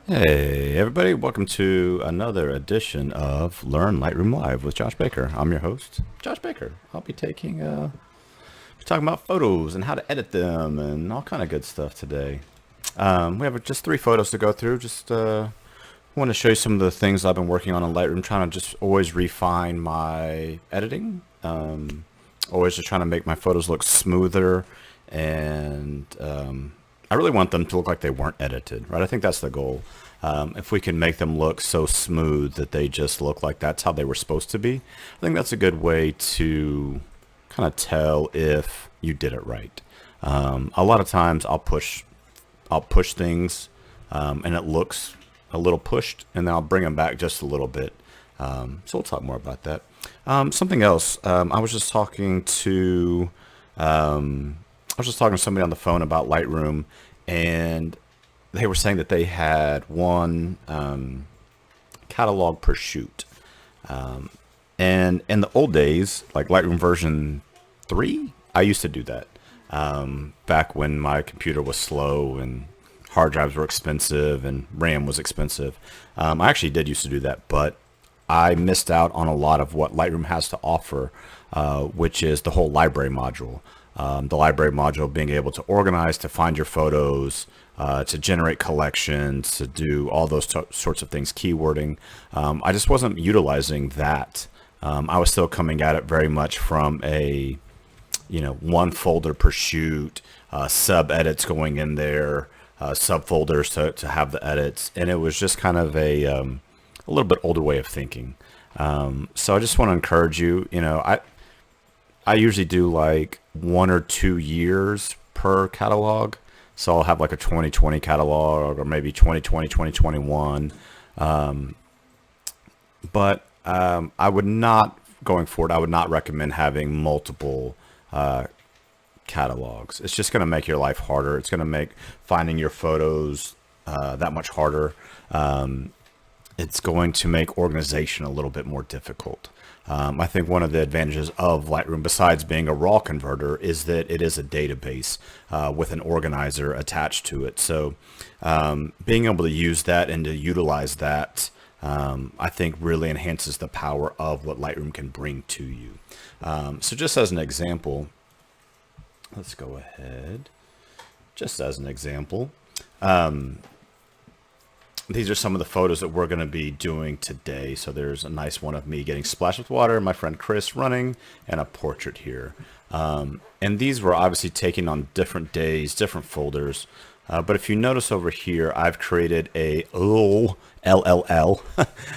Hey everybody, welcome to another edition of Learn Lightroom Live with Josh Baker. I'm your host, Josh Baker. I'll be talking about photos and how to edit them and all kind of good stuff today. We have just 3 photos to go through. Just want to show you some of the things I've been working on in Lightroom, trying to just always refine my editing. Always just trying to make my photos look smoother, and I really want them to look like they weren't edited, right? I think that's the goal. If we can make them look so smooth that they just look like that's how they were supposed to be, I think that's a good way to kind of tell if you did it right. A lot of times I'll push things, and it looks a little pushed, and then I'll bring them back just a little bit. So we'll talk more about that. Something else. I was just talking to somebody on the phone about Lightroom, and they were saying that they had one catalog per shoot. And in the old days, like Lightroom version 3, I used to do that. Back when my computer was slow and hard drives were expensive and RAM was expensive. I actually did used to do that, but I missed out on a lot of what Lightroom has to offer, which is the whole library module. The library module being able to organize, to find your photos, to generate collections, to do all those sorts of things, keywording. I just wasn't utilizing that. I was still coming at it very much from a, one folder per shoot, sub edits going in there, subfolders to have the edits. And it was just kind of a little bit older way of thinking. So I just want to encourage you, I usually do like 1 or 2 years per catalog. So I'll have like a 2020 catalog or maybe 2020, 2021. But I would not, going forward, I would not recommend having multiple catalogs. It's just going to make your life harder. It's going to make finding your photos that much harder. It's going to make organization a little bit more difficult. I think one of the advantages of Lightroom, besides being a raw converter, is that it is a database with an organizer attached to it. So being able to use that and to utilize that, I think really enhances the power of what Lightroom can bring to you. So just as an example, let's go ahead. Just as an example, these are some of the photos that we're going to be doing today. So there's a nice one of me getting splashed with water, my friend Chris running, and a portrait here. And these were obviously taken on different days, different folders. But if you notice over here, I've created a LLL,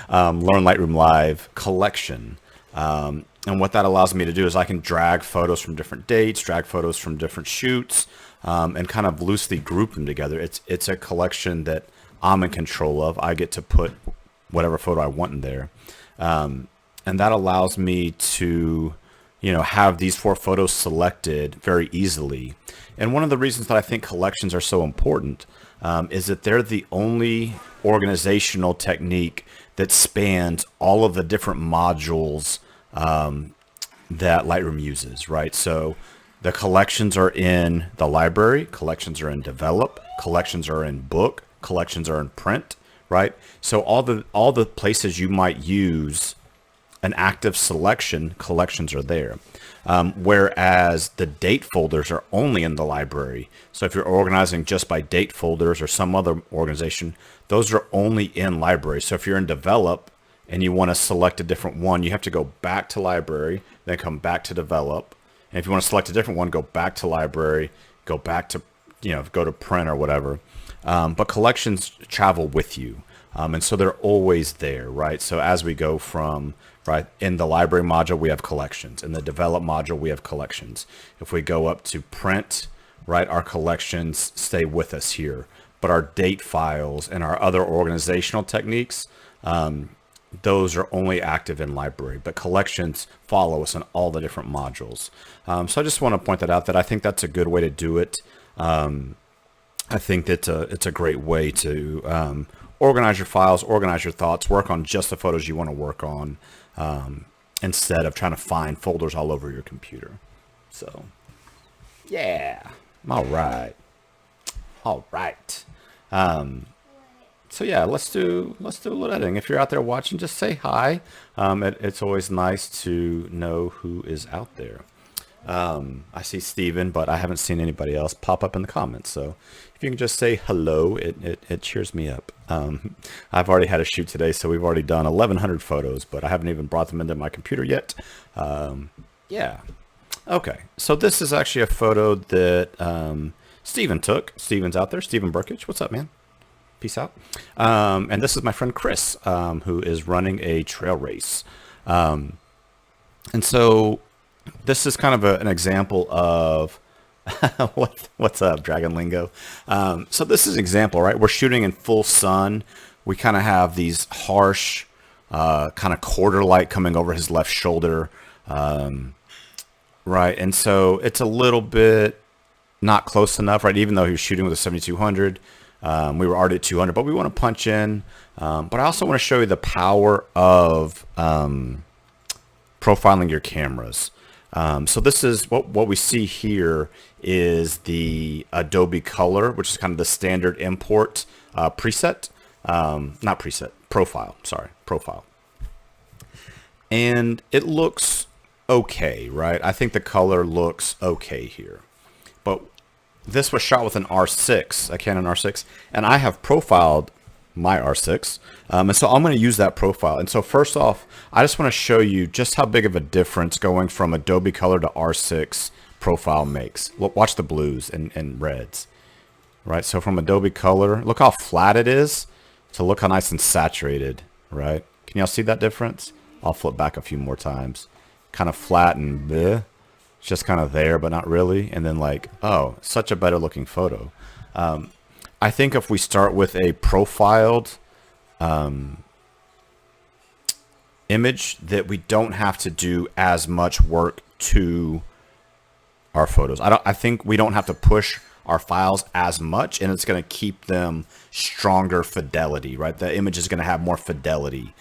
Learn Lightroom Live collection. And what that allows me to do is I can drag photos from different dates, drag photos from different shoots, and kind of loosely group them together. It's a collection that I'm in control of. I get to put whatever photo I want in there. And that allows me to, have these 4 photos selected very easily. And one of the reasons that I think collections are so important is that they're the only organizational technique that spans all of the different modules that Lightroom uses, right? So the collections are in the library, collections are in develop, collections are in book, collections are in print, right? So all the places you might use an active selection, collections are there. Whereas the date folders are only in the library. So if you're organizing just by date folders or some other organization, those are only in library. So if you're in develop and you want to select a different one, you have to go back to library, then come back to develop. And if you want to select a different one, go back to library, go back to, go to print or whatever. But collections travel with you. And so they're always there, right? So as we go from, right, in the library module, we have collections. In the develop module, we have collections. If we go up to print, right, our collections stay with us here. But our date files and our other organizational techniques, those are only active in library. But collections follow us in all the different modules. So I just want to point that out, that I think that's a good way to do it. I think that it's a great way to organize your files, organize your thoughts, work on just the photos you want to work on, instead of trying to find folders all over your computer. So, yeah. All right. So yeah, let's do a little editing. If you're out there watching, just say hi. It's always nice to know who is out there. I see Steven, but I haven't seen anybody else pop up in the comments. So if you can just say hello, it cheers me up. I've already had a shoot today, so we've already done 1,100 photos, but I haven't even brought them into my computer yet. Yeah. Okay. So this is actually a photo that Steven took. Steven's out there. Steven Burkich. What's up, man? Peace out. And this is my friend Chris, who is running a trail race. And so this is kind of an example of what's up, Dragon Lingo. So this is an example, right? We're shooting in full sun. We kind of have these harsh kind of quarter light coming over his left shoulder. Right. And so it's a little bit not close enough, right? Even though he was shooting with a 7200. We were already at 200, but we want to punch in. But I also want to show you the power of profiling your cameras. So this is what we see here is the Adobe Color, which is kind of the standard import preset, not preset, profile, sorry, profile. And it looks okay, right? I think the color looks okay here. But this was shot with an R6, a Canon R6, and I have profiled my R6. And so I'm going to use that profile. And so first off, I just want to show you just how big of a difference going from Adobe Color to R6 profile makes. Look, watch the blues and reds, right? So from Adobe Color, look how flat it is to look how nice and saturated, right? Can y'all see that difference? I'll flip back a few more times. Kind of flat and bleh. It's just kind of there, but not really. And then like, oh, such a better looking photo. I think if we start with a profiled image, that we don't have to do as much work to our photos. I think we don't have to push our files as much, and it's going to keep them stronger fidelity, right? The image is going to have more fidelity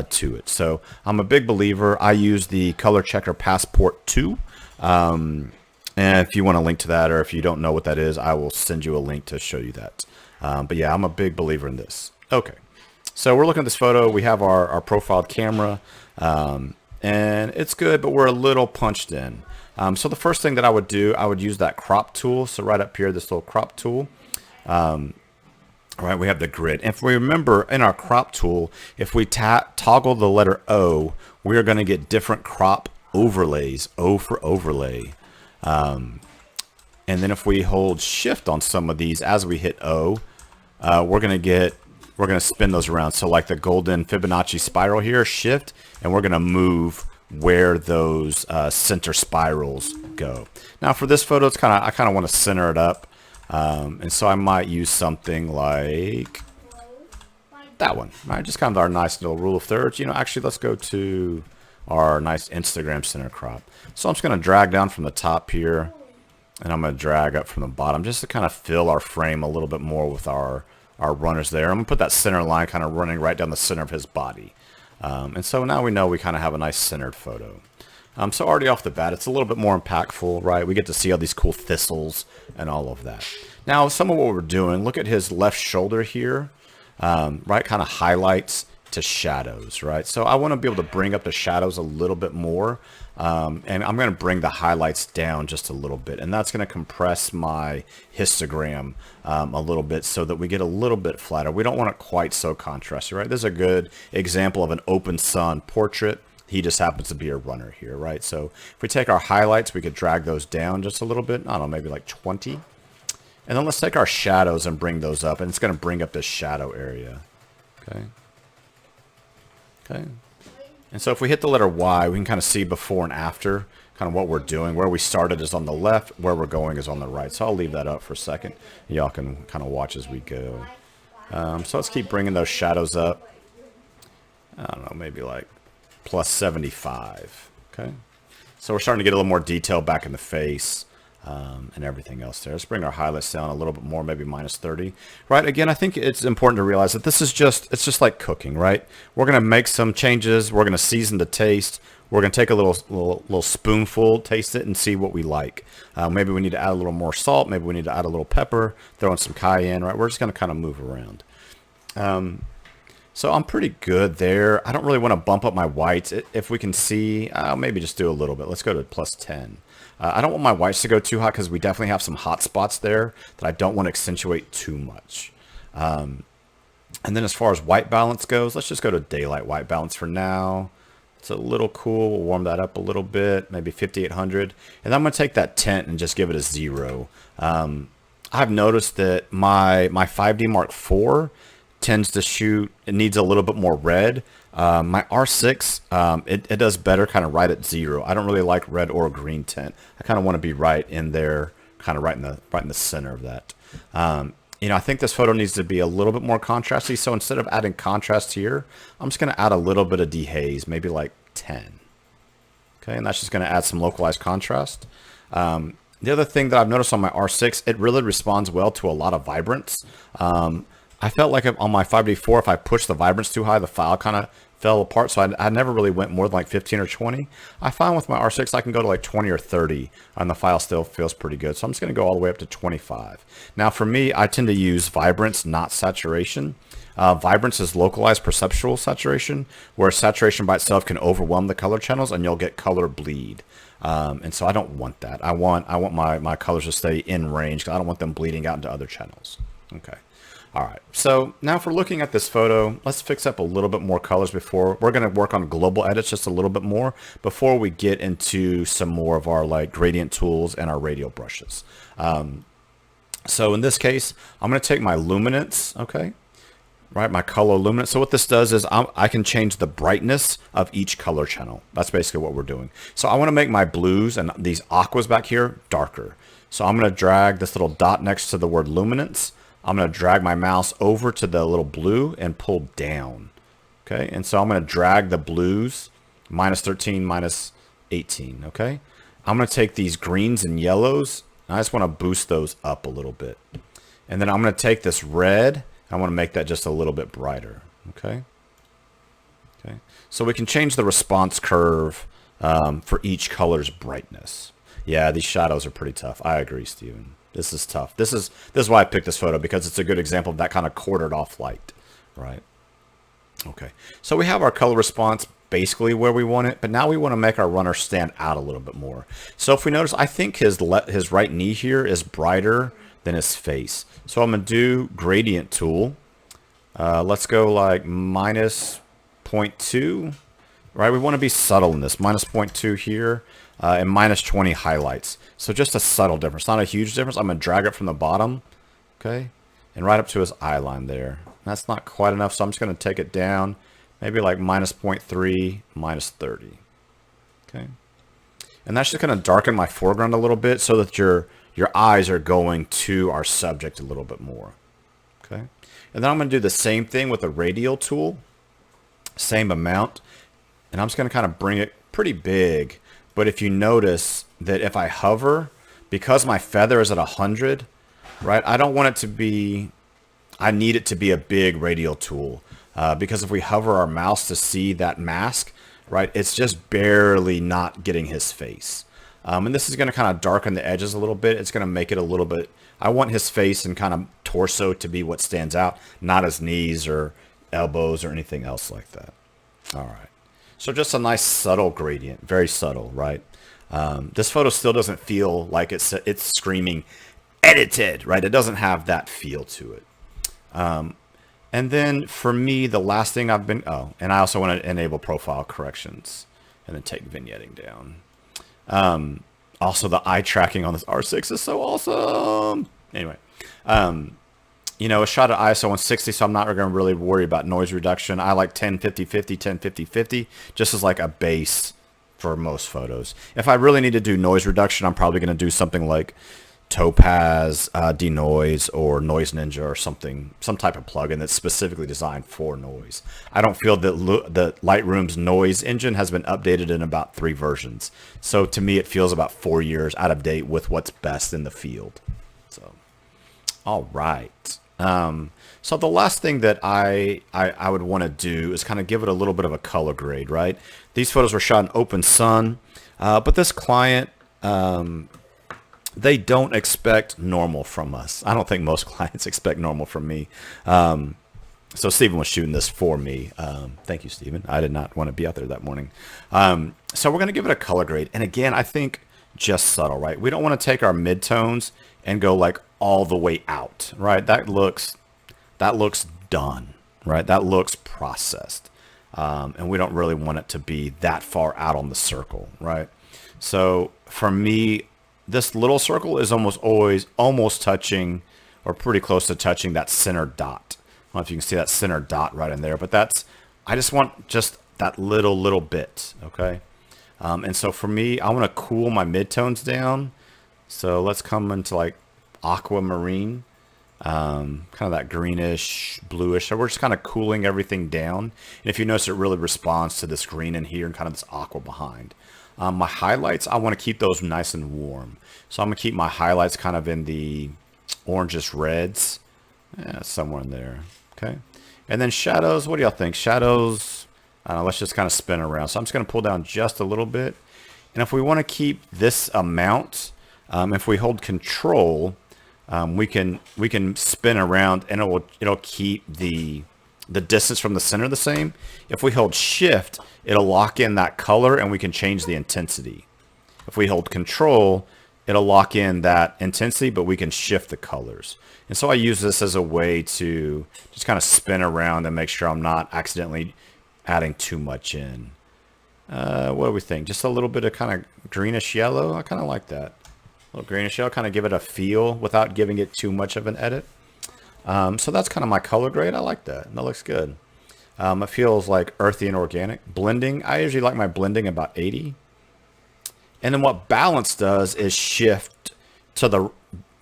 to it. So I'm a big believer. I use the Color Checker Passport 2. And if you want to link to that, or if you don't know what that is, I will send you a link to show you that. But yeah, I'm a big believer in this. Okay, so we're looking at this photo. We have our profiled camera, and it's good, but we're a little punched in. So the first thing that I would do, I would use that crop tool. So right up here, this little crop tool. Right, we have the grid. If we remember in our crop tool, if we toggle the letter O, we are going to get different crop overlays, O for overlay. And then if we hold shift on some of these as we hit O, we're going to spin those around. So like the golden Fibonacci spiral here, shift, and we're going to move where those center spirals go. Now for this photo, I kind of want to center it up. And so I might use something like that one, right? Just kind of our nice little rule of thirds. You know, actually, let's go to our nice Instagram center crop. So I'm just going to drag down from the top here, and I'm going to drag up from the bottom just to kind of fill our frame a little bit more with our runners there. I'm going to put that center line kind of running right down the center of his body. And so now we know we kind of have a nice centered photo. So already off the bat, it's a little bit more impactful, right? We get to see all these cool thistles and all of that. Now, some of what we're doing, look at his left shoulder here, right? Kind of highlights to shadows, right? So I want to be able to bring up the shadows a little bit more. And I'm going to bring the highlights down just a little bit. And that's going to compress my histogram a little bit so that we get a little bit flatter. We don't want it quite so contrasty, right? This is a good example of an open sun portrait. He just happens to be a runner here, right? So if we take our highlights, we could drag those down just a little bit. I don't know, maybe like 20. And then let's take our shadows and bring those up. And it's going to bring up this shadow area. Okay. Okay. And so if we hit the letter Y, we can kind of see before and after kind of what we're doing. Where we started is on the left. Where we're going is on the right. So I'll leave that up for a second. Y'all can kind of watch as we go. So let's keep bringing those shadows up. I don't know, maybe like plus 75. Okay. So we're starting to get a little more detail back in the face. And everything else there. Let's bring our highlights down a little bit more, maybe minus 30. Right, again, I think it's important to realize that this is it's just like cooking, right? We're going to make some changes. We're going to season the taste. We're going to take a little spoonful, taste it, and see what we like. Maybe we need to add a little more salt. Maybe we need to add a little pepper, throw in some cayenne, right? We're just going to kind of move around. So I'm pretty good there. I don't really want to bump up my whites. If we can see, I'll maybe just do a little bit. Let's go to plus 10. I don't want my whites to go too hot because we definitely have some hot spots there that I don't want to accentuate too much. And then as far as white balance goes, let's just go to daylight white balance for now. It's a little cool. We'll warm that up a little bit, maybe 5800. And I'm going to take that tint and just give it a 0. I've noticed that my 5D Mark IV tends to shoot, it needs a little bit more red. My R6, it does better kind of right at 0. I don't really like red or green tint. I kind of want to be right in there, kind of right in the center of that. You know, I think this photo needs to be a little bit more contrasty. So instead of adding contrast here, I'm just going to add a little bit of dehaze, maybe like 10. Okay, and that's just going to add some localized contrast. The other thing that I've noticed on my R6, it really responds well to a lot of vibrance. I felt like on my 5D4, if I pushed the vibrance too high, the file kind of fell apart. So I never really went more than like 15 or 20. I find with my R6, I can go to like 20 or 30 and the file still feels pretty good. So I'm just going to go all the way up to 25. Now for me, I tend to use vibrance, not saturation. Vibrance is localized perceptual saturation, where saturation by itself can overwhelm the color channels and you'll get color bleed. And so I don't want that. I want my colors to stay in range because I don't want them bleeding out into other channels. Okay. All right, so now if we're looking at this photo, let's fix up a little bit more colors before. We're going to work on global edits just a little bit more before we get into some more of our like gradient tools and our radial brushes. So in this case, I'm going to take my luminance, okay, right, my color luminance. So what this does is I can change the brightness of each color channel. That's basically what we're doing. So I want to make my blues and these aquas back here darker. So I'm going to drag this little dot next to the word luminance. I'm going to drag my mouse over to the little blue and pull down. Okay, and so I'm going to drag the blues, minus 13, minus 18. Okay, I'm going to take these greens and yellows, and I just want to boost those up a little bit. And then I'm going to take this red, I want to make that just a little bit brighter. Okay, okay, so we can change the response curve for each color's brightness. Yeah, these shadows are pretty tough. I agree, Steven. This is tough. This is why I picked this photo, because it's a good example of that kind of quartered off light, right? Okay, so we have our color response basically where we want it, but now we want to make our runner stand out a little bit more. So if we notice, I think his right knee here is brighter than his face. So I'm going to do gradient tool. Let's go like minus 0.2, right? We want to be subtle in this. Minus 0.2 here. And minus 20 highlights. So just a subtle difference, not a huge difference. I'm going to drag it from the bottom, okay, and right up to his eye line there. That's not quite enough, so I'm just going to take it down, maybe like minus 0.3, minus 30, okay. And that's just going to darken my foreground a little bit so that your eyes are going to our subject a little bit more, okay. And then I'm going to do the same thing with the radial tool, same amount, and I'm just going to kind of bring it pretty big. But if you notice that if I hover, because my feather is at 100, right, I don't want it to be, I need it to be a big radial tool. Because if we hover our mouse to see that mask, right, it's just barely not getting his face. And this is going to kind of darken the edges a little bit. It's going to make it a little bit, I want his face and kind of torso to be what stands out, not his knees or elbows or anything else like that. All right. So just a nice subtle gradient, very subtle, right? This photo still doesn't feel like it's screaming edited, right? It doesn't have that feel to it. And then for me, the last thing I've been, and I also want to enable profile corrections and then take vignetting down. Also, the eye tracking on this R6 is so awesome. Anyway, you know, a shot at ISO 160, so I'm not going to really worry about noise reduction. I like 10-50-50, 10-50-50, just as like a base for most photos. If I really need to do noise reduction, I'm probably going to do something like Topaz, Denoise, or Noise Ninja, or something, some type of plugin that's specifically designed for noise. I don't feel that Lightroom's noise engine has been updated in about 3 versions. So to me, it feels about 4 years out of date with what's best in the field. So, all right. So the last thing that I would want to do is kind of give it a little bit of a color grade, right? These photos were shot in open sun, but this client, they don't expect normal from us. I don't think most clients expect normal from me. So Stephen was shooting this for me. Thank you, Stephen. I did not want to be out there that morning. So we're going to give it a color grade. And again, I think just subtle, right? We don't want to take our midtones and go like all the way out, right? That looks done, right? That looks processed. And we don't really want it to be that far out on the circle, right? So for me, this little circle is almost always almost touching or pretty close to touching that center dot. I don't know if you can see that center dot right in there, but I just want just that little bit, okay? And so for me, I want to cool my midtones down. So let's come into like aquamarine, kind of that greenish, bluish. So we're just kind of cooling everything down. And if you notice, it really responds to this green in here and kind of this aqua behind. My highlights, I want to keep those nice and warm. So I'm going to keep my highlights kind of in the orangish reds. Yeah, somewhere in there. Okay. And then shadows, what do y'all think? Shadows, I don't know, let's just kind of spin around. So I'm just going to pull down just a little bit. And if we want to keep this amount, if we hold control, we can spin around and it'll keep the distance from the center the same. If we hold shift, it'll lock in that color and we can change the intensity. If we hold control, it'll lock in that intensity, but we can shift the colors. And so I use this as a way to just kind of spin around and make sure I'm not accidentally adding too much in. What do we think? Just a little bit of kind of greenish yellow. I kind of like that. A little greenish yellow, kind of give it a feel without giving it too much of an edit. So that's kind of my color grade. I like that. That looks good. It feels like earthy and organic. Blending, I usually like my blending about 80. And then what balance does is shift to the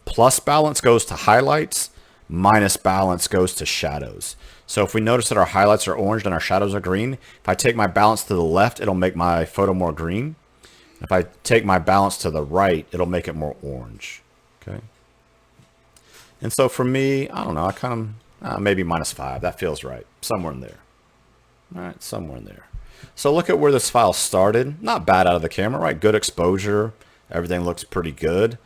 plus balance goes to highlights, minus balance goes to shadows. So if we notice that our highlights are orange and our shadows are green, if I take my balance to the left, it'll make my photo more green. If I take my balance to the right, it'll make it more orange. Okay. And so for me, I don't know, I kind of, maybe -5. That feels right. Somewhere in there. All right, somewhere in there. So look at where this file started. Not bad out of the camera, right? Good exposure. Everything looks pretty good.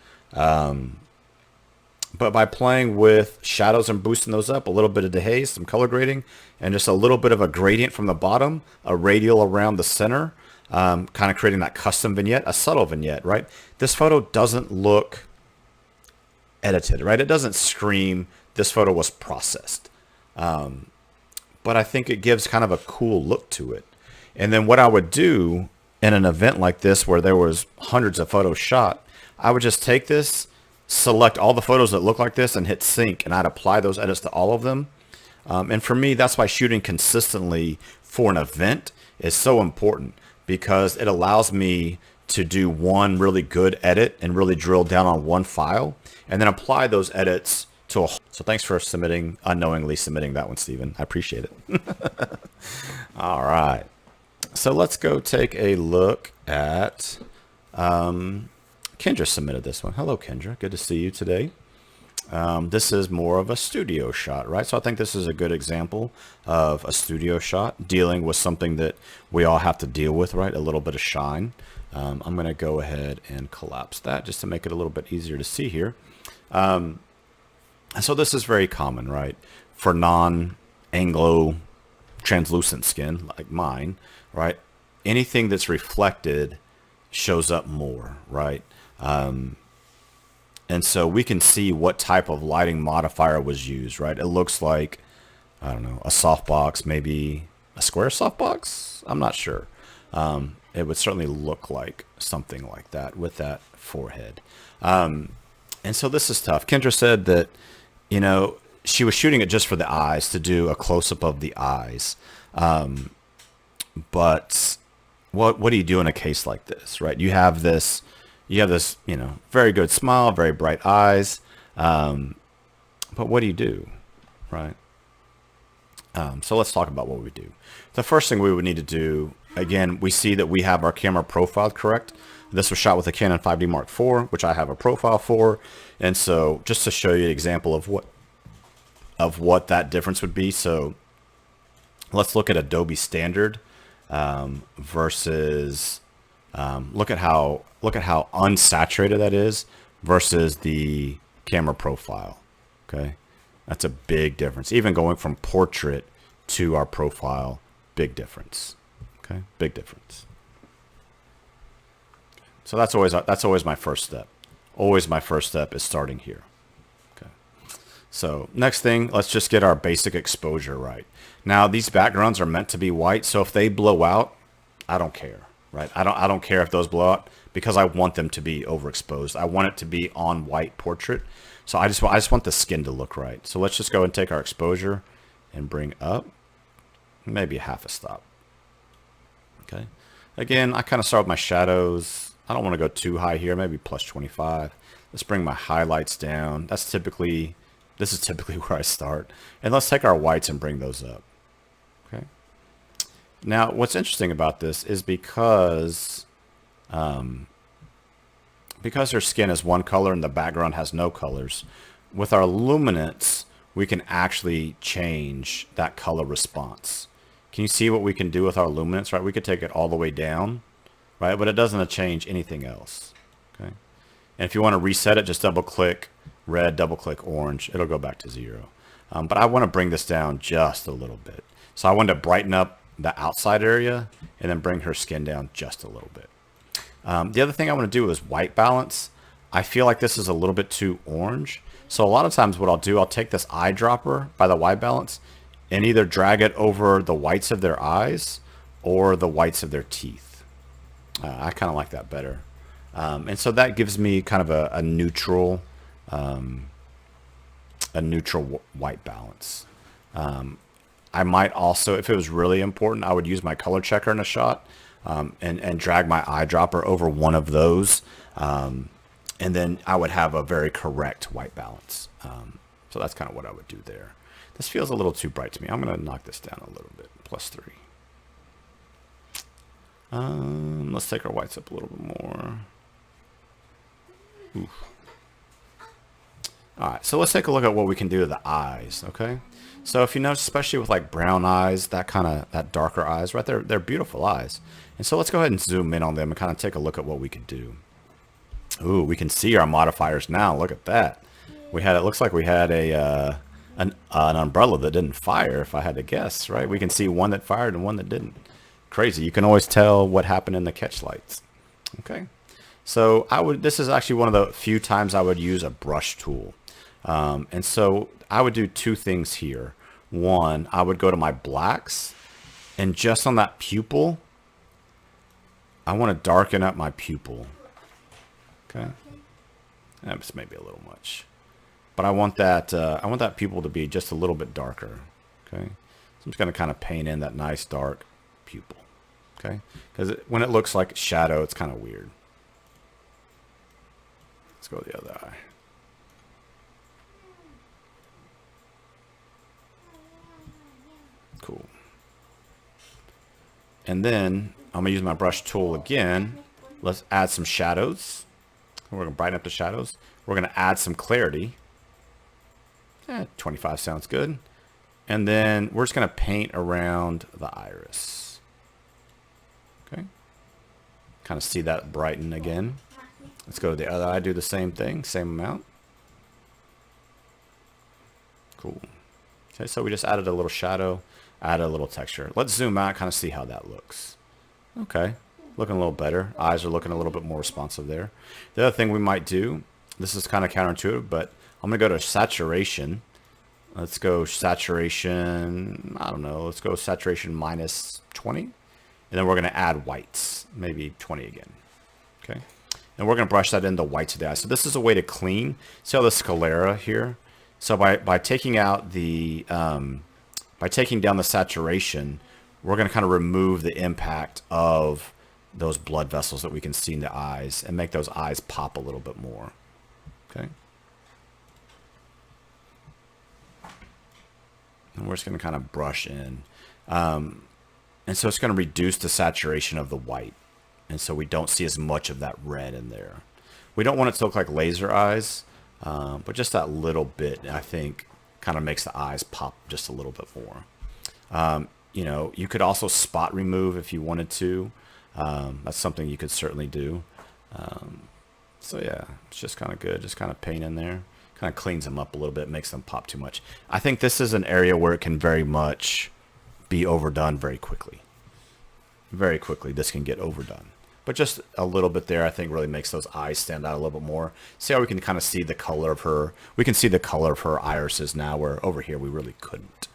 But by playing with shadows and boosting those up, a little bit of dehaze, some color grading, and just a little bit of a gradient from the bottom, a radial around the center, kind of creating that custom vignette, a subtle vignette, right? This photo doesn't look edited, right? It doesn't scream, this photo was processed. But I think it gives kind of a cool look to it. And then what I would do in an event like this where there was hundreds of photos shot, I would just take this, select all the photos that look like this and hit sync, and I'd apply those edits to all of them. And for me, that's why shooting consistently for an event is so important, because it allows me to do one really good edit and really drill down on one file and then apply those edits to a whole. So thanks for unknowingly submitting that one, Stephen. I appreciate it. All right. So let's go take a look at, Kendra submitted this one. Hello, Kendra. Good to see you today. This is more of a studio shot, right? So I think this is a good example of a studio shot dealing with something that we all have to deal with, right? A little bit of shine. I'm going to go ahead and collapse that just to make it a little bit easier to see here. So this is very common, right? For non-Anglo translucent skin like mine, right? Anything that's reflected shows up more, right? And so we can see what type of lighting modifier was used, right? It looks like, I don't know, a softbox, maybe a square softbox. I'm not sure. It would certainly look like something like that with that forehead. And so this is tough. Kendra said that, you know, she was shooting it just for the eyes, to do a close-up of the eyes. But what do you do in a case like this, right? You have this, you know, very good smile, very bright eyes. But what do you do, right? So let's talk about what we do. The first thing we would need to do, again, we see that we have our camera profile correct. This was shot with a Canon 5D Mark IV, which I have a profile for. And so just to show you an example of what that difference would be. So let's look at Adobe Standard versus look at how unsaturated that is versus the camera profile. Okay. That's a big difference. Even going from portrait to our profile, big difference. Okay, big difference. So that's always my first step. Always my first step is starting here. Okay. So next thing, let's just get our basic exposure right. Now these backgrounds are meant to be white, so if they blow out, I don't care, right? I don't care if those blow out because I want them to be overexposed. I want it to be on white portrait. So I just want the skin to look right. So let's just go and take our exposure and bring up maybe half a stop. Okay. Again, I kind of start with my shadows. I don't want to go too high here, maybe plus 25. Let's bring my highlights down. This is typically where I start. And let's take our whites and bring those up. Okay. Now, what's interesting about this is because her skin is one color and the background has no colors, with our luminance, we can actually change that color response. Can you see what we can do with our luminance, right? We could take it all the way down, right? But it doesn't change anything else, okay? And if you want to reset it, just double click red, double click orange. It'll go back to 0. But I want to bring this down just a little bit. So I want to brighten up the outside area and then bring her skin down just a little bit. The other thing I want to do is white balance. I feel like this is a little bit too orange. So a lot of times what I'll do, I'll take this eyedropper by the white balance and either drag it over the whites of their eyes or the whites of their teeth. I kind of like that better. And so that gives me kind of a neutral white balance. I might also, if it was really important, I would use my color checker in a shot and drag my eyedropper over one of those. And then I would have a very correct white balance. So that's kind of what I would do there. This feels a little too bright to me. I'm going to knock this down a little bit, plus 3. Let's take our whites up a little bit more. Oof. All right, so let's take a look at what we can do to the eyes, okay? So if you notice, especially with like brown eyes, that darker eyes, right? They're beautiful eyes. And so let's go ahead and zoom in on them and kind of take a look at what we can do. Ooh, we can see our modifiers now. Look at that. It looks like we had an umbrella that didn't fire, if I had to guess, right? We can see one that fired and one that didn't. Crazy. You can always tell what happened in the catch lights. Okay. So this is actually one of the few times I would use a brush tool. And so I would do two things here. One, I would go to my blacks and just on that pupil, I want to darken up my pupil. Okay. That's maybe a little much, but I want that pupil to be just a little bit darker. Okay. So I'm just going to kind of paint in that nice dark pupil. Okay. Because when it looks like shadow, it's kind of weird. Let's go to the other eye. Cool. And then I'm gonna use my brush tool again. Let's add some shadows. We're gonna brighten up the shadows. We're gonna add some clarity. 25 sounds good. And then we're just gonna paint around the iris. Okay. Kind of see that brighten again. Let's go to the other eye, do the same thing, same amount. Cool. Okay, so we just added a little shadow, added a little texture. Let's zoom out, kind of see how that looks. Okay, looking a little better. Eyes are looking a little bit more responsive there. The other thing we might do, this is kind of counterintuitive, but I'm gonna go to saturation. Let's go saturation, I don't know, let's go saturation minus 20. And then we're gonna add whites, maybe 20 again, okay? And we're gonna brush that in the whites of the eye. So this is a way to clean. See all the sclera here? So by taking out the, by taking down the saturation, we're going to kind of remove the impact of those blood vessels that we can see in the eyes and make those eyes pop a little bit more. Okay. And we're just going to kind of brush in. And so it's going to reduce the saturation of the white. And so we don't see as much of that red in there. We don't want it to look like laser eyes. But just that little bit, I think, kind of makes the eyes pop just a little bit more. You know, you could also spot remove if you wanted to. That's something you could certainly do. So yeah, it's just kind of good. Just kind of paint in there. Kind of cleans them up a little bit, makes them pop too much. I think this is an area where it can very much be overdone very quickly. Very quickly, this can get overdone. But just a little bit there, I think, really makes those eyes stand out a little bit more. See how we can kind of see the color of her. We can see the color of her irises now, where over here we really couldn't.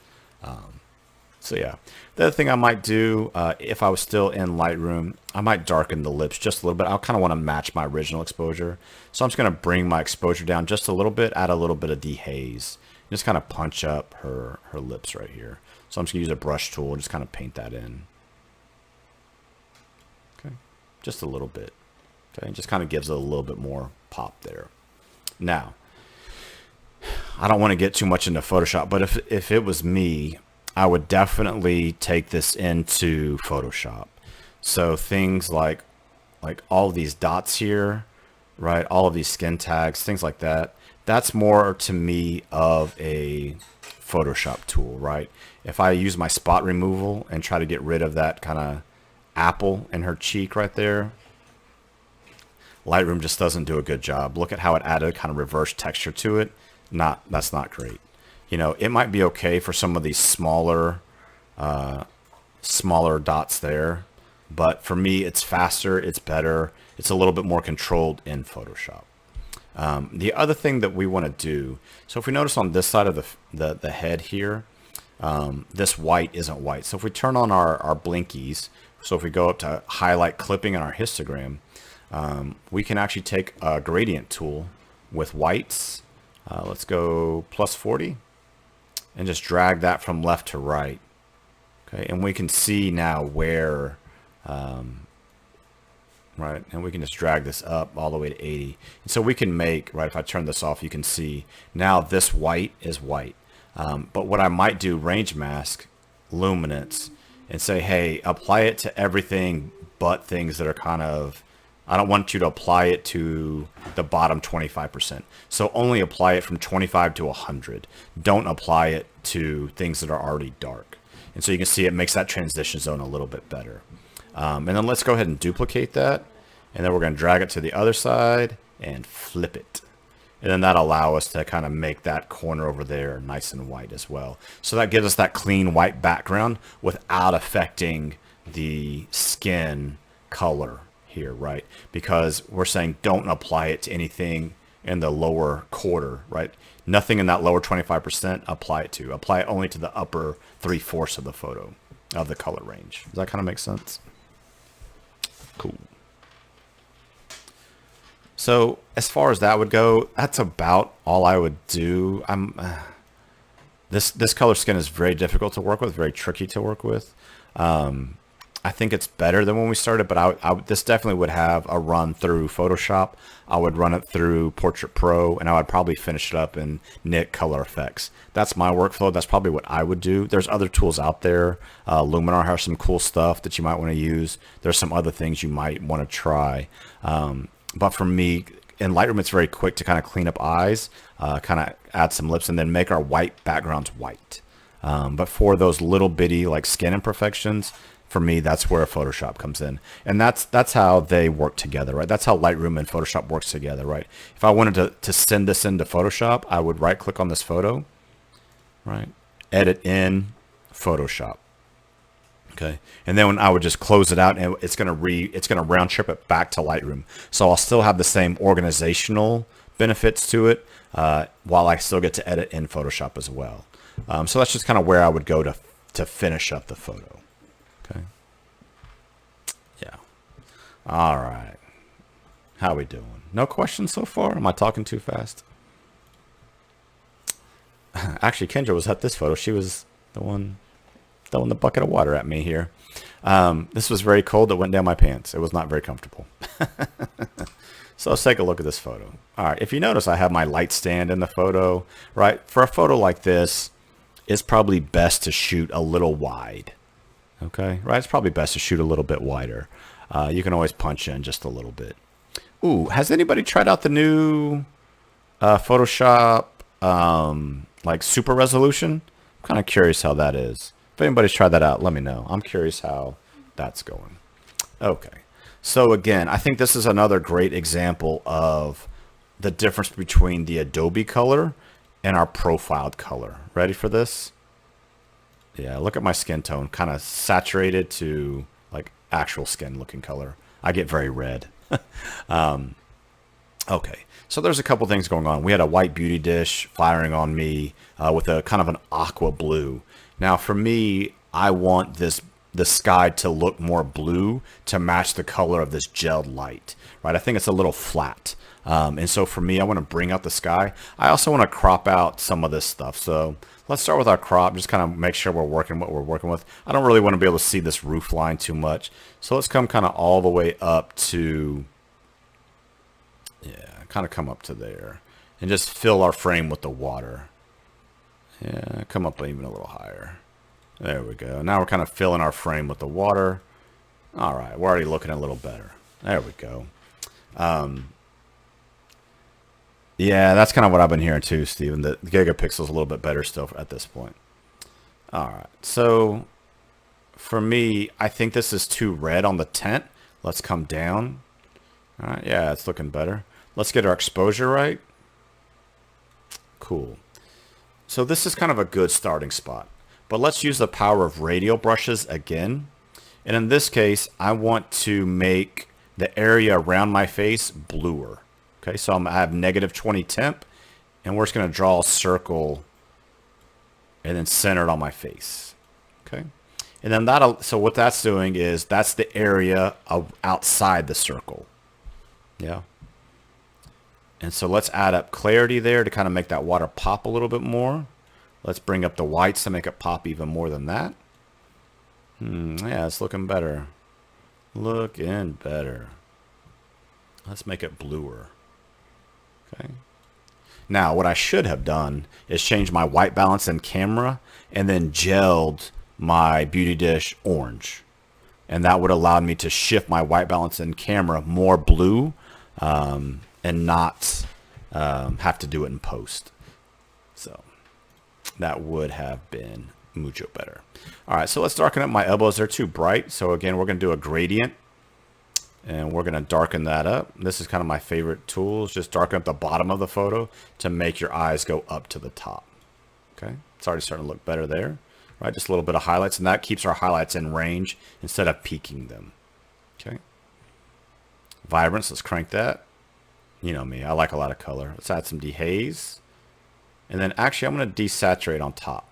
So yeah, the other thing I might do, if I was still in Lightroom, I might darken the lips just a little bit. I kind of want to match my original exposure. So I'm just going to bring my exposure down just a little bit, add a little bit of dehaze. Just kind of punch up her lips right here. So I'm just going to use a brush tool and just kind of paint that in. Okay, just a little bit. Okay, it just kind of gives it a little bit more pop there. Now, I don't want to get too much into Photoshop, but if it was me, I would definitely take this into Photoshop. So things like all of these dots here, right? All of these skin tags, things like that. That's more to me of a Photoshop tool, right? If I use my spot removal and try to get rid of that kind of apple in her cheek right there, Lightroom just doesn't do a good job. Look at how it added kind of reverse texture to it. That's not great. You know, it might be okay for some of these smaller dots there, but for me, it's faster, it's better, it's a little bit more controlled in Photoshop. The other thing that we want to do, so if we notice on this side of the head here, this white isn't white. So if we turn on our blinkies, so if we go up to highlight clipping in our histogram, we can actually take a gradient tool with whites. Let's go +40 and just drag that from left to right. Okay, and we can see now where, right, and we can just drag this up all the way to 80. And so we can make, right, if I turn this off, you can see now this white is white. But what I might do, range mask, luminance, and say, hey, apply it to everything but things that are kind of, I don't want you to apply it to the bottom 25%. So only apply it from 25 to 100. Don't apply it to things that are already dark. And so you can see it makes that transition zone a little bit better. And then let's go ahead and duplicate that. And then we're going to drag it to the other side and flip it. And then that'll allow us to kind of make that corner over there nice and white as well. So that gives us that clean white background without affecting the skin color here, right? Because we're saying don't apply it to anything in the lower quarter, right? Nothing in that lower 25% apply it to. Apply it only to the upper 3/4 of the photo, of the color range. Does that kind of make sense? Cool. So as far as that would go, that's about all I would do. This color skin is very difficult to work with, very tricky to work with. I think it's better than when we started, but this definitely would have a run through Photoshop. I would run it through Portrait Pro, and I would probably finish it up in Nik Color Effects. That's my workflow. That's probably what I would do. There's other tools out there. Luminar has some cool stuff that you might want to use. There's some other things you might want to try. But for me, in Lightroom, it's very quick to kind of clean up eyes, kind of add some lips, and then make our white backgrounds white. But for those little bitty like skin imperfections, for me, that's where Photoshop comes in. And that's how they work together, right? That's how Lightroom and Photoshop works together, right? If I wanted to send this into Photoshop, I would right click on this photo, right? Edit in Photoshop. Okay. And then when I would just close it out, and it's going to round trip it back to Lightroom. So I'll still have the same organizational benefits to it, while I still get to edit in Photoshop as well. So that's just kind of where I would go to finish up the photo. Okay. Yeah. All right. How we doing? No questions so far? Am I talking too fast? Actually, Kendra was at this photo. She was the one throwing the bucket of water at me here. This was very cold. It went down my pants. It was not very comfortable. So let's take a look at this photo. All right. If you notice, I have my light stand in the photo, right? For a photo like this, it's probably best to shoot a little wide. Okay, right? It's probably best to shoot a little bit wider. You can always punch in just a little bit. Ooh, has anybody tried out the new Photoshop like super resolution? I'm kind of curious how that is. If anybody's tried that out, let me know. I'm curious how that's going. Okay, so again, I think this is another great example of the difference between the Adobe color and our profiled color. Ready for this? Yeah, look at my skin tone, kind of saturated to like actual skin looking color. I get very red. Okay, so there's a couple things going on. We had a white beauty dish firing on me with a kind of an aqua blue. Now for me, I want the sky to look more blue to match the color of this gelled light, right? I think it's a little flat. And so for me, I want to bring out the sky. I also want to crop out some of this stuff. So let's start with our crop, just kind of make sure we're working what we're working with. I don't really want to be able to see this roof line too much. So let's come kind of all the way up to, yeah, kind of come up to there and just fill our frame with the water. Yeah, come up even a little higher. There we go. Now we're kind of filling our frame with the water. All right, we're already looking a little better. There we go. Yeah, that's kind of what I've been hearing too, Steven. The gigapixel's a little bit better still at this point. All right, so for me, I think this is too red on the tent. Let's come down. All right, yeah, it's looking better. Let's get our exposure right. Cool. So this is kind of a good starting spot. But let's use the power of radial brushes again. And in this case, I want to make the area around my face bluer. Okay, so I have -20 temp, and we're just going to draw a circle and then center it on my face. Okay, and then so what that's doing is that's the area outside the circle. Yeah. And so let's add up clarity there to kind of make that water pop a little bit more. Let's bring up the whites to make it pop even more than that. Yeah, it's looking better. Looking better. Let's make it bluer. Okay. Now, what I should have done is change my white balance in camera and then gelled my beauty dish orange. And that would allow me to shift my white balance in camera more blue and not have to do it in post. So that would have been mucho better. All right, so let's darken up my elbows. They're too bright. So again, we're going to do a gradient. And we're going to darken that up. This is kind of my favorite tools. Just darken up the bottom of the photo to make your eyes go up to the top. Okay, it's already starting to look better there. Right, just a little bit of highlights, and that keeps our highlights in range instead of peaking them. Okay. Vibrance, let's crank that. You know me, I like a lot of color. Let's add some dehaze. And then actually I'm going to desaturate on top.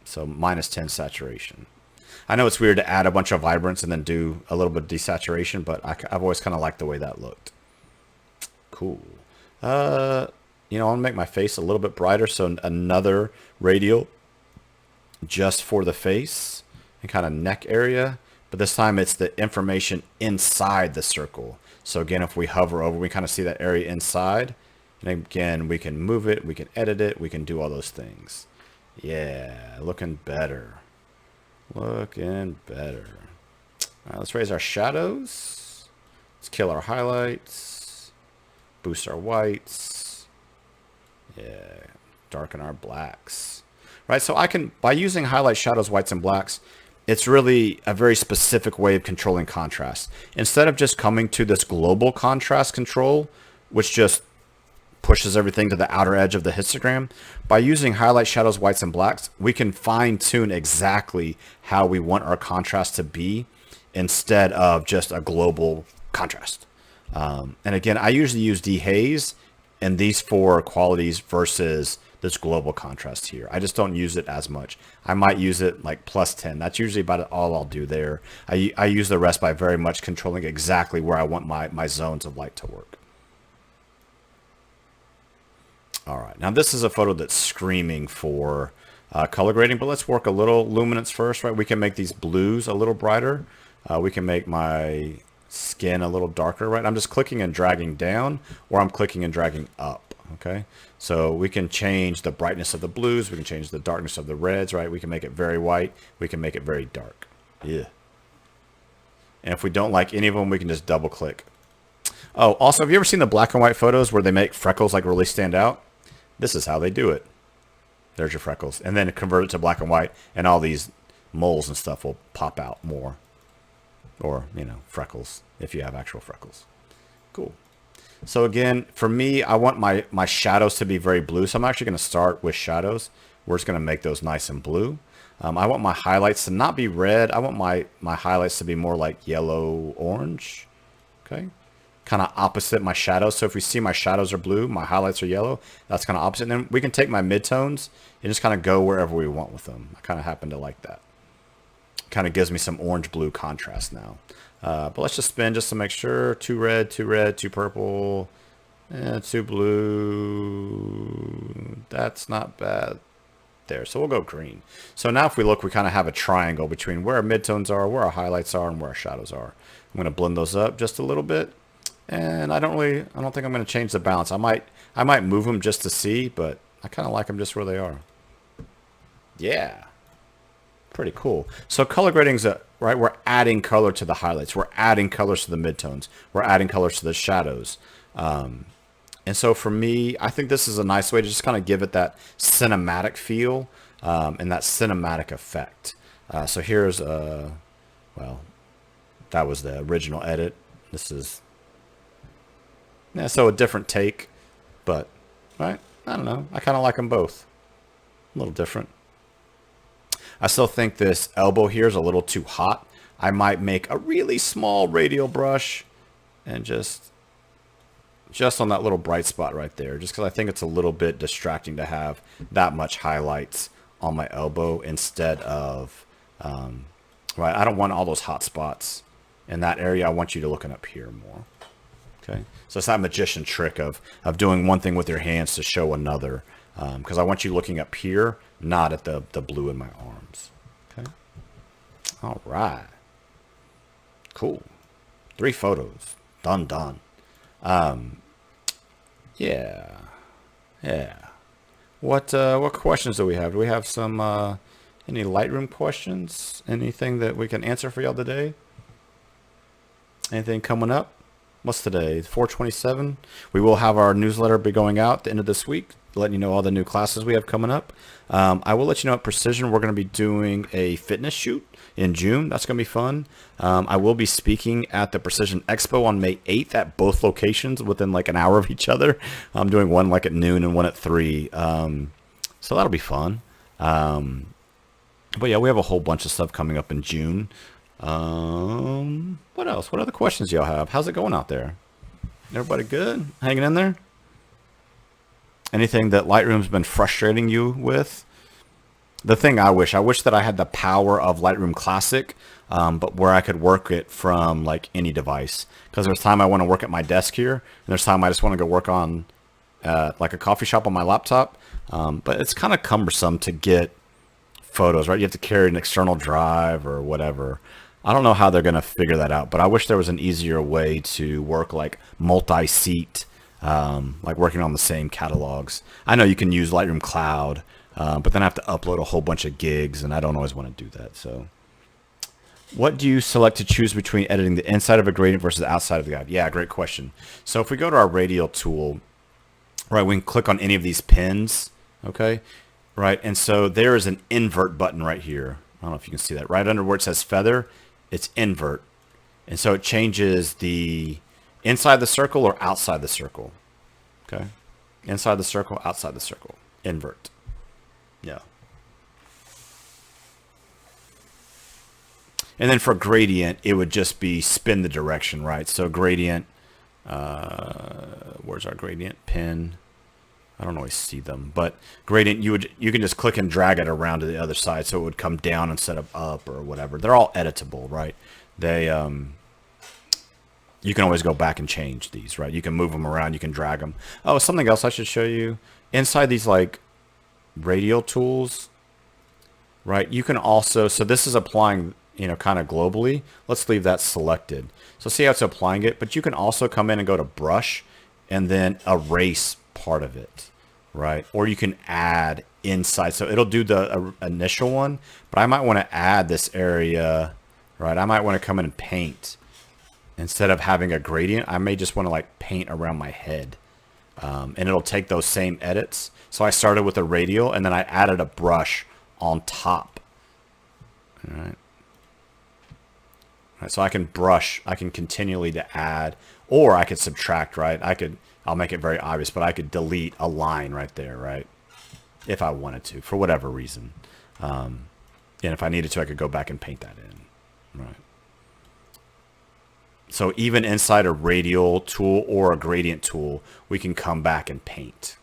So -10 saturation. I know it's weird to add a bunch of vibrance and then do a little bit of desaturation, but I've always kind of liked the way that looked. Cool. You know, I want to make my face a little bit brighter, so another radial just for the face and kind of neck area. But this time it's the information inside the circle. So again, if we hover over, we kind of see that area inside. And again, we can move it, we can edit it, we can do all those things. Yeah, looking better. Looking better. All right, let's raise our shadows. Let's kill our highlights. Boost our whites. Yeah, darken our blacks. Right, so I can, by using highlight, shadows, whites, and blacks, it's really a very specific way of controlling contrast. Instead of just coming to this global contrast control, which just pushes everything to the outer edge of the histogram. By using highlight, shadows, whites, and blacks, we can fine tune exactly how we want our contrast to be instead of just a global contrast. And again, I usually use dehaze in these 4 qualities versus this global contrast here. I just don't use it as much. I might use it like +10. That's usually about all I'll do there. I use the rest by very much controlling exactly where I want my zones of light to work. All right, now this is a photo that's screaming for color grading, but let's work a little luminance first, right? We can make these blues a little brighter. We can make my skin a little darker, right? I'm just clicking and dragging down, or I'm clicking and dragging up, okay? So we can change the brightness of the blues. We can change the darkness of the reds, right? We can make it very white. We can make it very dark. Yeah. And if we don't like any of them, we can just double click. Oh, also, have you ever seen the black and white photos where they make freckles like really stand out? This is how they do it. There's your freckles. And then convert it to black and white, and all these moles and stuff will pop out more. Or, you know, freckles, if you have actual freckles. Cool. So again, for me, I want my shadows to be very blue. So I'm actually going to start with shadows. We're just going to make those nice and blue. I want my highlights to not be red. I want my highlights to be more like yellow, orange. Okay. Kind of opposite my shadows. So if we see my shadows are blue, my highlights are yellow, that's kind of opposite. And then we can take my midtones and just kind of go wherever we want with them. I kind of happen to like that. Kind of gives me some orange-blue contrast now. But let's just spin just to make sure. Two red, two purple, and two blue. That's not bad there. So we'll go green. So now if we look, we kind of have a triangle between where our midtones are, where our highlights are, and where our shadows are. I'm going to blend those up just a little bit. And I don't think I'm going to change the balance. I might move them just to see, but I kind of like them just where they are. Yeah. Pretty cool. So color grading's right. We're adding color to the highlights. We're adding colors to the midtones. We're adding colors to the shadows. And so for me, I think this is a nice way to just kind of give it that cinematic feel and that cinematic effect. So here's well, that was the original edit. This is so a different take, but right. I don't know. I kind of like them both. A little different. I still think this elbow here is a little too hot. I might make a really small radial brush and just on that little bright spot right there, just because I think it's a little bit distracting to have that much highlights on my elbow instead of, right, I don't want all those hot spots in that area. I want you to looking up here more. Okay, so it's that magician trick of doing one thing with your hands to show another, because I want you looking up here, not at the blue in my arms. Okay. All right. Cool. 3 photos. Done. Yeah. What questions do we have? Do we have some any Lightroom questions? Anything that we can answer for y'all today? Anything coming up? What's today? 4/27. We will have our newsletter be going out at the end of this week, letting you know all the new classes we have coming up. I will let you know at Precision we're going to be doing a fitness shoot in June. That's going to be fun. I will be speaking at the Precision Expo on May 8th at both locations within like an hour of each other. I'm doing one like at noon and one at 3. So that'll be fun. But yeah, we have a whole bunch of stuff coming up in June. What else? What other questions y'all have? How's it going out there? Everybody good? Hanging in there? Anything that Lightroom's been frustrating you with? The thing I wish that I had the power of Lightroom Classic, but where I could work it from like any device. Because there's time I want to work at my desk here, and there's time I just want to go work on like a coffee shop on my laptop. But it's kind of cumbersome to get photos, right? You have to carry an external drive or whatever. I don't know how they're going to figure that out, but I wish there was an easier way to work like multi-seat, like working on the same catalogs. I know you can use Lightroom Cloud, but then I have to upload a whole bunch of gigs, and I don't always want to do that. So what do you select to choose between editing the inside of a gradient versus the outside of the guide? Yeah, great question. So if we go to our Radial tool, right, we can click on any of these pins, okay? Right, and so there is an invert button right here. I don't know if you can see that. Right under where it says feather, it's invert. And so it changes the inside the circle or outside the circle. Okay, inside the circle, outside the circle, invert. Yeah. And then for gradient, it would just be spin the direction, right? So gradient, where's our gradient pin? I don't always see them, but gradient, you can just click and drag it around to the other side, so it would come down instead of up or whatever. They're all editable, right? They you can always go back and change these, right? You can move them around, you can drag them. Oh, something else I should show you. Inside these like radial tools, right? You can also, so this is applying, you know, kind of globally. Let's leave that selected. So see how it's applying it, but you can also come in and go to brush and then erase part of it, right? Or you can add inside. So it'll do the initial one, but I might want to add this area, right? I might want to come in and paint. Instead of having a gradient, I may just want to like paint around my head. And it'll take those same edits. So I started with a radial and then I added a brush on top. All right. So I can brush, I can continually to add Or I could subtract, right? I'll make it very obvious, but I could delete a line right there, right? If I wanted to, for whatever reason. And if I needed to, I could go back and paint that in, right? So even inside a radial tool or a gradient tool, we can come back and paint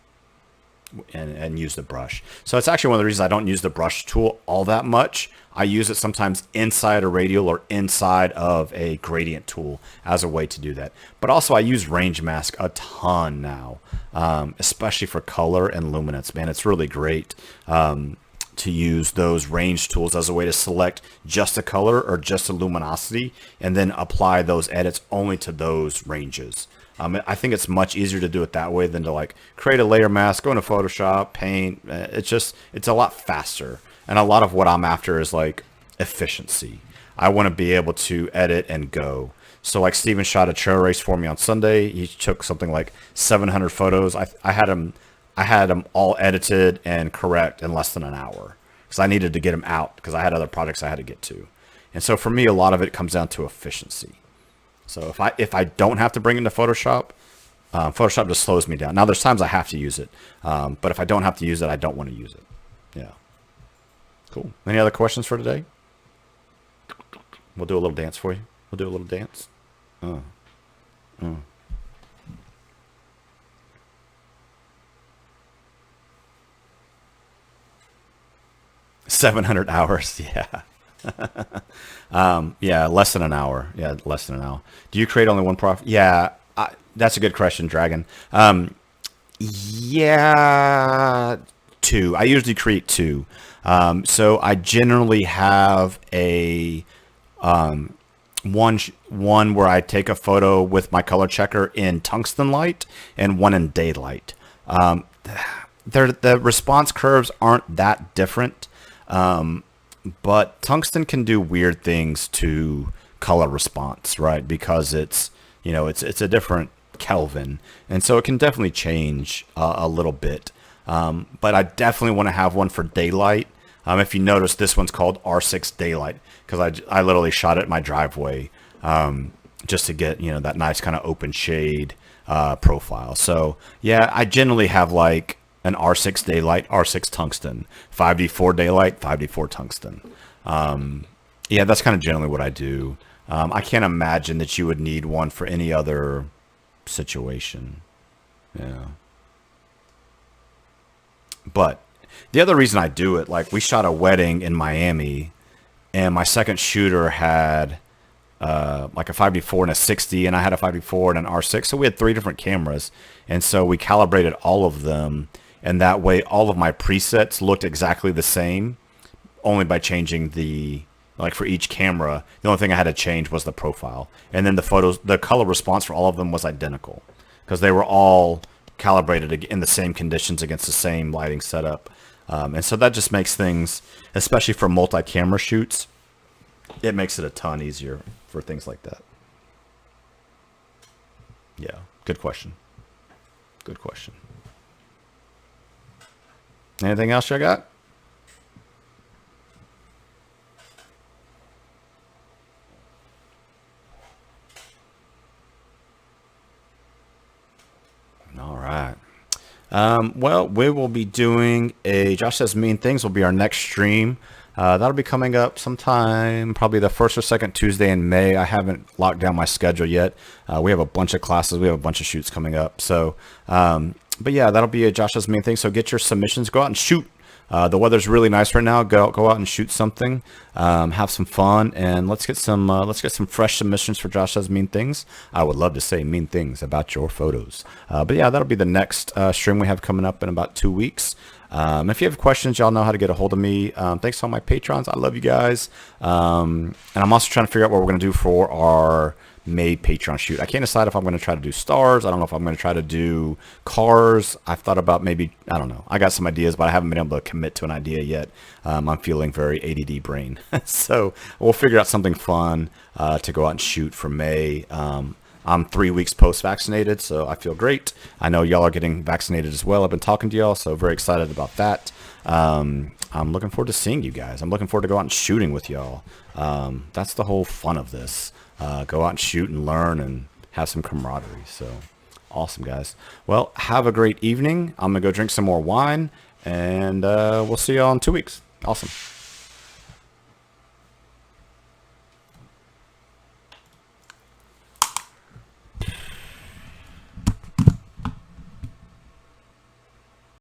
and use the brush. So it's actually one of the reasons I don't use the brush tool all that much. I use it sometimes inside a radial or inside of a gradient tool as a way to do that. But also I use range mask a ton now, especially for color and luminance. Man, it's really great to use those range tools as a way to select just a color or just a luminosity and then apply those edits only to those ranges. I think it's much easier to do it that way than to like create a layer mask, go into Photoshop, paint. It's a lot faster. And a lot of what I'm after is like efficiency. I want to be able to edit and go. So like Steven shot a trail race for me on Sunday. He took something like 700 photos. I had him all edited and correct in less than an hour because I needed to get him out because I had other projects I had to get to. And so for me, a lot of it comes down to efficiency. So if I don't have to bring it into Photoshop, Photoshop just slows me down. Now there's times I have to use it, but if I don't have to use it, I don't want to use it. Yeah. Cool. Any other questions for today? We'll do a little dance for you. We'll do a little dance. 700 hours. Yeah. Yeah, less than an hour. Yeah, less than an hour. Do you create only one profile? Yeah, that's a good question, Dragon. Yeah, two. I usually create two. So I generally have a one where I take a photo with my color checker in tungsten light and one in daylight. The response curves aren't that different. But tungsten can do weird things to color response, right? Because it's a different Kelvin. And so it can definitely change a little bit. But I definitely want to have one for daylight. If you notice, this one's called R6 Daylight because I literally shot it in my driveway just to get, that nice kind of open shade profile. So yeah, I generally have like an R6 daylight, R6 tungsten, 5D4 daylight, 5D4 tungsten. Yeah, that's kind of generally what I do. I can't imagine that you would need one for any other situation. Yeah. But the other reason I do it, like we shot a wedding in Miami and my second shooter had like a 5D4 and a 60 and I had a 5D4 and an R6. So we had 3 different cameras. And so we calibrated all of them. And that way, all of my presets looked exactly the same, only by changing like for each camera, the only thing I had to change was the profile. And then the color response for all of them was identical because they were all calibrated in the same conditions against the same lighting setup. And so that just makes things, especially for multi-camera shoots, it makes it a ton easier for things like that. Yeah, good question. Good question. Anything else you got? All right. Well, we will be doing Josh Says Mean Things will be our next stream. That'll be coming up sometime, probably the first or second Tuesday in May. I haven't locked down my schedule yet. We have a bunch of classes. We have a bunch of shoots coming up. So, but yeah, that'll be Josh Says Mean Things. So get your submissions. Go out and shoot. The weather's really nice right now. Go out and shoot something. Have some fun, and let's get some fresh submissions for Josh Says Mean Things. I would love to say mean things about your photos. But yeah, that'll be the next stream we have coming up in about 2 weeks. If you have questions, y'all know how to get a hold of me. Thanks to all my patrons. I love you guys. And I'm also trying to figure out what we're going to do for our May Patreon shoot. I can't decide if I'm going to try to do stars. I don't know if I'm going to try to do cars. I've thought about maybe, I don't know. I got some ideas, but I haven't been able to commit to an idea yet. I'm feeling very ADD brain. So we'll figure out something fun to go out and shoot for May. I'm 3 weeks post-vaccinated, so I feel great. I know y'all are getting vaccinated as well. I've been talking to y'all, so very excited about that. I'm looking forward to seeing you guys. I'm looking forward to go out and shooting with y'all. That's the whole fun of this. Go out and shoot and learn and have some camaraderie. So awesome, guys. Well, have a great evening. I'm going to go drink some more wine, and we'll see you all in 2 weeks. Awesome.